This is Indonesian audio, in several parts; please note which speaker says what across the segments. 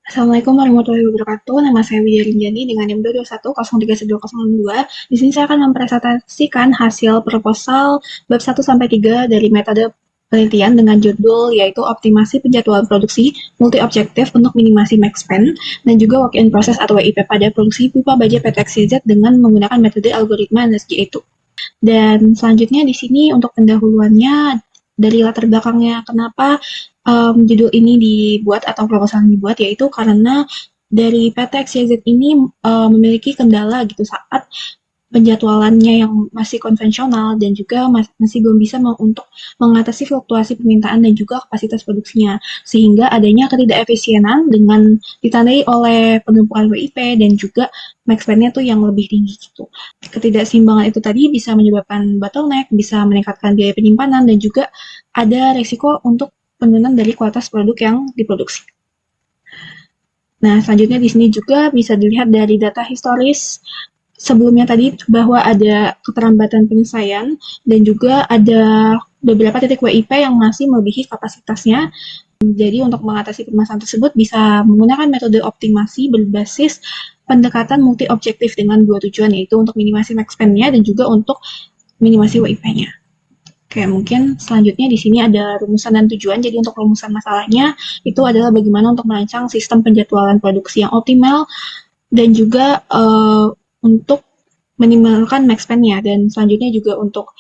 Speaker 1: Assalamualaikum warahmatullahi wabarakatuh. Nama saya Widya Rinjani dengan NIM 221031202. Di sini saya akan mempresentasikan hasil proposal bab 1 sampai 3 dari metode penelitian dengan judul yaitu optimasi penjadwalan produksi multi objektif untuk minimasi max spend dan juga work in process atau WIP pada produksi pipa baja PT XYZ dengan menggunakan metode algoritma NSG itu. Dan selanjutnya di sini untuk pendahuluannya dari latar belakangnya kenapa judul ini dibuat atau proposal ini dibuat, yaitu karena dari PT XYZ ini memiliki kendala gitu saat penjadwalannya yang masih konvensional dan juga masih belum bisa untuk mengatasi fluktuasi permintaan dan juga kapasitas produksinya, sehingga adanya ketidakefisienan dengan ditandai oleh penumpukan WIP dan juga max spend-nya tuh yang lebih tinggi gitu. Ketidakseimbangan itu tadi bisa menyebabkan bottleneck, bisa meningkatkan biaya penyimpanan dan juga ada resiko untuk penurunan dari kualitas produk yang diproduksi. Nah, selanjutnya di sini juga bisa dilihat dari data historis sebelumnya tadi bahwa ada keterlambatan penyelesaian dan juga ada beberapa titik WIP yang masih melebihi kapasitasnya. Jadi untuk mengatasi permasalahan tersebut bisa menggunakan metode optimasi berbasis pendekatan multi objektif dengan dua tujuan, yaitu untuk minimasi max spend-nya dan juga untuk minimasi WIP-nya. Oke, mungkin selanjutnya di sini ada rumusan dan tujuan. Jadi untuk rumusan masalahnya itu adalah bagaimana untuk merancang sistem penjadwalan produksi yang optimal dan juga untuk minimalkan max spend-nya, dan selanjutnya juga untuk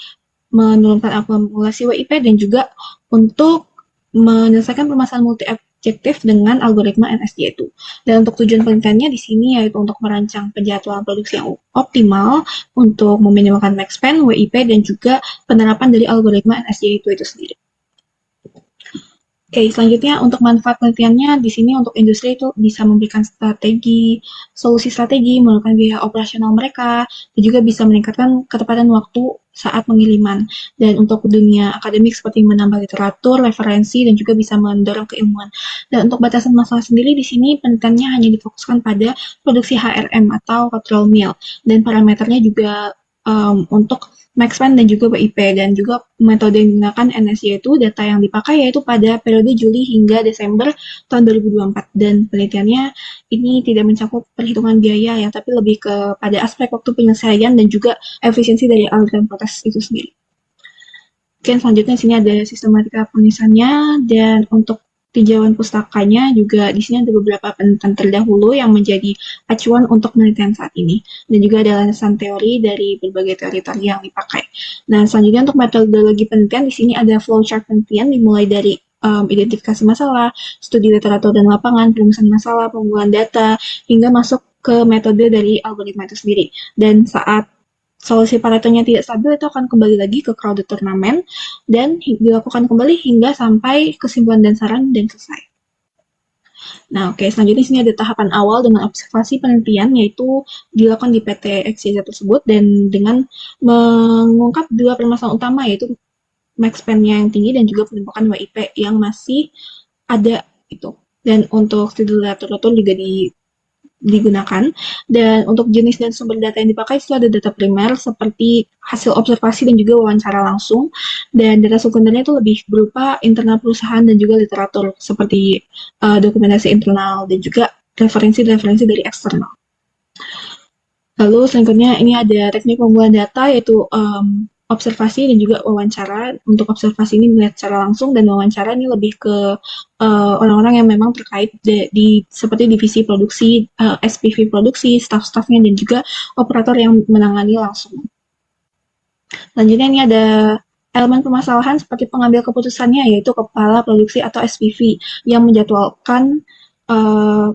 Speaker 1: menurunkan akumulasi WIP dan juga untuk menyelesaikan permasalahan multi objektif dengan algoritma NSG itu. Dan untuk tujuan penelitiannya di sini yaitu untuk merancang penjadwalan produksi yang optimal untuk meminimalkan max spend, WIP dan juga penerapan dari algoritma NSG itu sendiri. Oke, selanjutnya untuk manfaat penelitiannya di sini untuk industri itu bisa memberikan solusi strategi, menurunkan biaya operasional mereka, dan juga bisa meningkatkan ketepatan waktu saat pengiriman. Dan untuk dunia akademik seperti menambah literatur, referensi, dan juga bisa mendorong keilmuan. Dan untuk batasan masalah sendiri di sini penelitiannya hanya difokuskan pada produksi HRM atau control mill, dan parameternya juga untuk max spend dan juga WIP, dan juga metode yang digunakan NSG itu data yang dipakai yaitu pada periode Juli hingga Desember tahun 2024, dan penelitiannya ini tidak mencakup perhitungan biaya ya, tapi lebih kepada aspek waktu penyelesaian dan juga efisiensi dari aliran proses itu sendiri. Oke, selanjutnya di sini ada sistematika penulisannya, dan untuk tinjauan pustakanya juga di sini ada beberapa penelitian terdahulu yang menjadi acuan untuk penelitian saat ini, dan juga ada landasan teori dari berbagai teori-teori yang dipakai. Nah, selanjutnya untuk metodologi penelitian di sini ada flowchart penelitian dimulai dari identifikasi masalah, studi literatur dan lapangan, perumusan masalah, pengumpulan data, hingga masuk ke metode dari algoritma itu sendiri. Dan saat solusi Paretonya tidak stabil, itu akan kembali lagi ke crowded turnamen dan dilakukan kembali hingga sampai kesimpulan dan saran dan selesai. Nah, oke, selanjutnya sini ada tahapan awal dengan observasi penelitian, yaitu dilakukan di PT XYZ tersebut, dan dengan mengungkap dua permasalahan utama, yaitu max spend-nya yang tinggi dan juga penumpukan WIP yang masih ada itu. Dan untuk studi literatur juga digunakan, dan untuk jenis dan sumber data yang dipakai itu ada data primer seperti hasil observasi dan juga wawancara langsung, dan data sekundernya itu lebih berupa internal perusahaan dan juga literatur seperti dokumentasi internal dan juga referensi-referensi dari eksternal. Lalu selanjutnya ini ada teknik pengumpulan data yaitu observasi dan juga wawancara. Untuk observasi ini melihat secara langsung, dan wawancara ini lebih ke orang-orang yang memang terkait seperti divisi produksi, SPV produksi, staff-staffnya dan juga operator yang menangani langsung. Selanjutnya ini ada elemen permasalahan seperti pengambil keputusannya, yaitu kepala produksi atau SPV yang menjadwalkan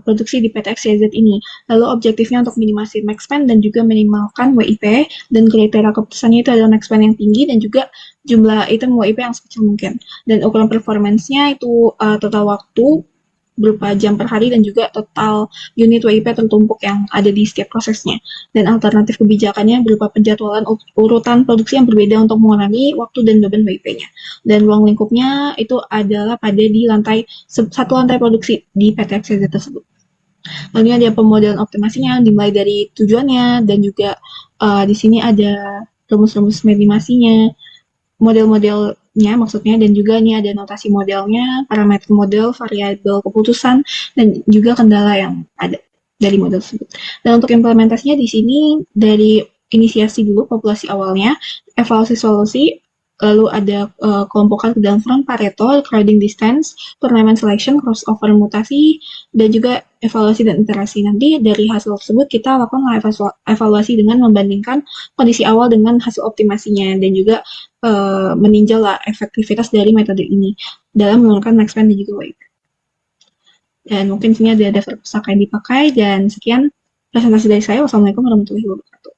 Speaker 1: produksi di PT XYZ ini. Lalu objektifnya untuk minimasi max spend dan juga minimalkan WIP, dan kriteria keputusannya itu adalah max spend yang tinggi dan juga jumlah item WIP yang sekecil mungkin. Dan ukuran performance-nya itu total waktu berupa jam per hari dan juga total unit WIP tertumpuk yang ada di setiap prosesnya. Dan alternatif kebijakannya berupa penjadwalan urutan produksi yang berbeda untuk mengurangi waktu dan beban WIP-nya. Dan ruang lingkupnya itu adalah pada di satu lantai produksi di PT XYZ tersebut. Lalu ada pemodelan optimasinya dimulai dari tujuannya, dan juga di sini ada rumus-rumus minimasinya, model-model maksudnya, dan juga ini ada notasi modelnya, parameter model, variabel keputusan, dan juga kendala yang ada dari model tersebut. Dan untuk implementasinya di sini dari inisiasi dulu populasi awalnya, evaluasi solusi, lalu ada kelompokan ke dalam front Pareto, crowding distance, turnamen selection, crossover mutasi, dan juga evaluasi dan iterasi. Nanti dari hasil tersebut kita lakukan evaluasi dengan membandingkan kondisi awal dengan hasil optimasinya, dan juga meninjau lah efektivitas dari metode ini dalam menggunakan Maxpan dan juga Wave. Dan mungkin sini ada daftar pustaka yang dipakai, dan sekian presentasi dari saya. Wassalamualaikum warahmatullahi wabarakatuh.